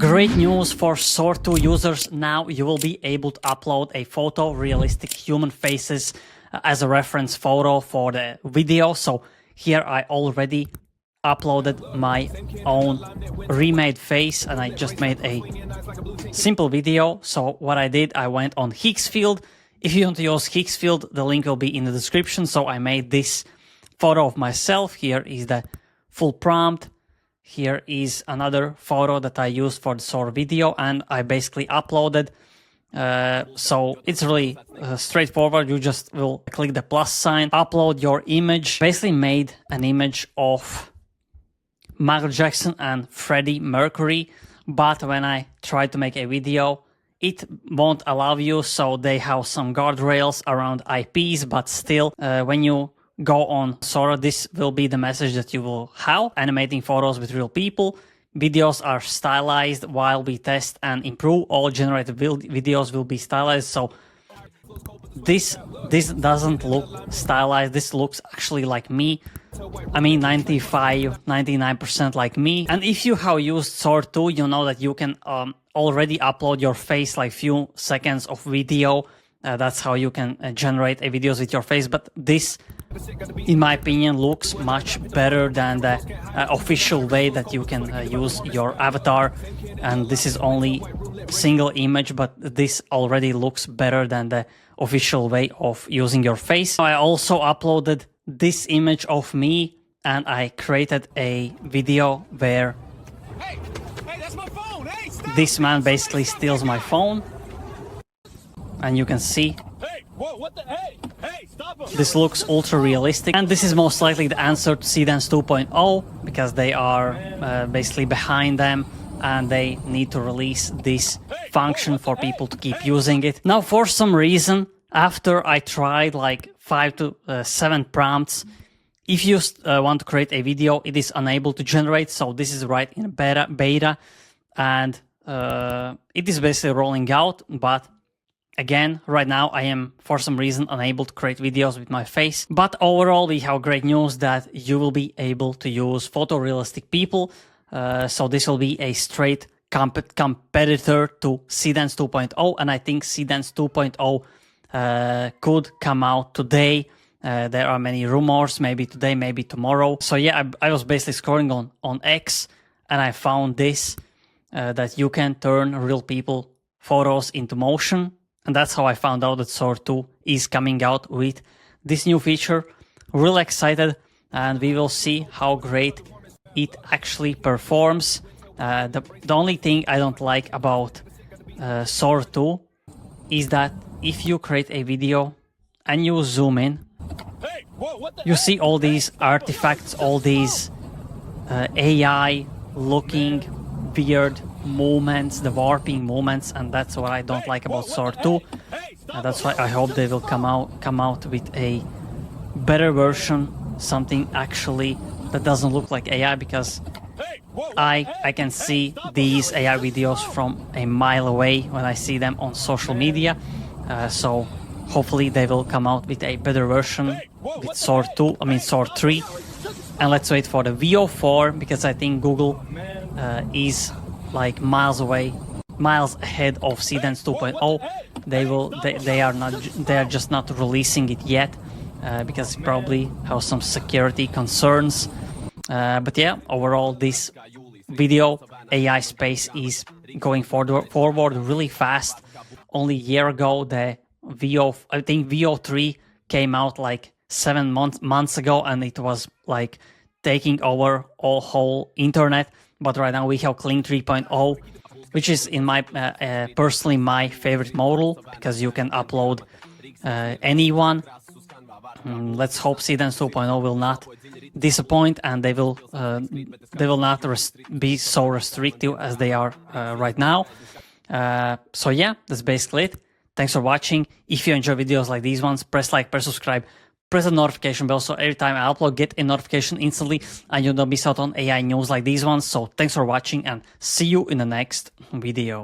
Great news for Sora 2 users. Now you will be able to upload a photorealistic human faces as a reference photo for the video. So here I already uploaded my own remade face and I just made a simple video. So what I did, I went on Higgsfield. If you want to use Higgsfield, the link will be in the description. So I made this photo of myself. Here is the full prompt. Here is another photo that I used for the Sora video and I basically uploaded. So it's really straightforward. You just will click the plus sign, upload your image. Basically made an image of Michael Jackson and Freddie Mercury. But when I tried to make a video, it won't allow you. So they have some guardrails around IPs, but still when you go on Sora, this will be the message that you will have. Animating photos with real people. Videos are stylized while we test and improve. All generated videos will be stylized. So this doesn't look stylized. This looks actually like me. I mean 99% like me. And if you have used Sora 2, you know that you can already upload your face like few seconds of video. That's how you can generate a videos with your face. But this, in my opinion, looks much better than the official way that you can use your avatar. And this is only single image, but this already looks better than the official way of using your face. I also uploaded this image of me and I created a video where that's my phone. This man basically steals my phone. And you can see this looks ultra realistic, and this is most likely the answer to Seedance 2.0 because they are basically behind them and they need to release this function for people to keep using it. Now for some reason, after I tried like 5 to 7 prompts, if you want to create a video, it is unable to generate. So this is right in beta and it is basically rolling out, but again, right now I am for some reason unable to create videos with my face. But overall, we have great news that you will be able to use photorealistic people. So this will be a straight competitor to Seedance 2.0. And I think Seedance 2.0 could come out today. There are many rumors, maybe today, maybe tomorrow. So yeah, I was basically scrolling on X and I found this, that you can turn real people photos into motion. And that's how I found out that Sora 2 is coming out with this new feature. Really excited, and we will see how great it actually performs. The only thing I don't like about Sora 2 is that if you create a video and you zoom in, you see all these artifacts, all these AI looking weird movements, the warping movements, and that's what I don't like about Sora 2. That's why I hope they will come out with a better version, something actually that doesn't look like AI, because I can see these AI videos from a mile away when I see them on social media. So hopefully they will come out with a better version with Sora 3. And let's wait for the VO4, because I think Google is like miles ahead of Seedance 2.0. They are just not releasing it yet because it probably have some security concerns. But yeah, overall this video AI space is going forward really fast. Only a year ago the I think VO3 came out like 7 months ago, and it was like taking over all whole internet. But right now we have Clean 3.0, which is in my personally my favorite model, because you can upload anyone. Let's hope Seedance 2.0 will not disappoint, and they will not be so restrictive as they are right now. So yeah, that's basically it. Thanks for watching. If you enjoy videos like these ones, press like, press subscribe, press the notification bell so every time I upload, get a notification instantly and you don't miss out on AI news like these ones. So thanks for watching and see you in the next video.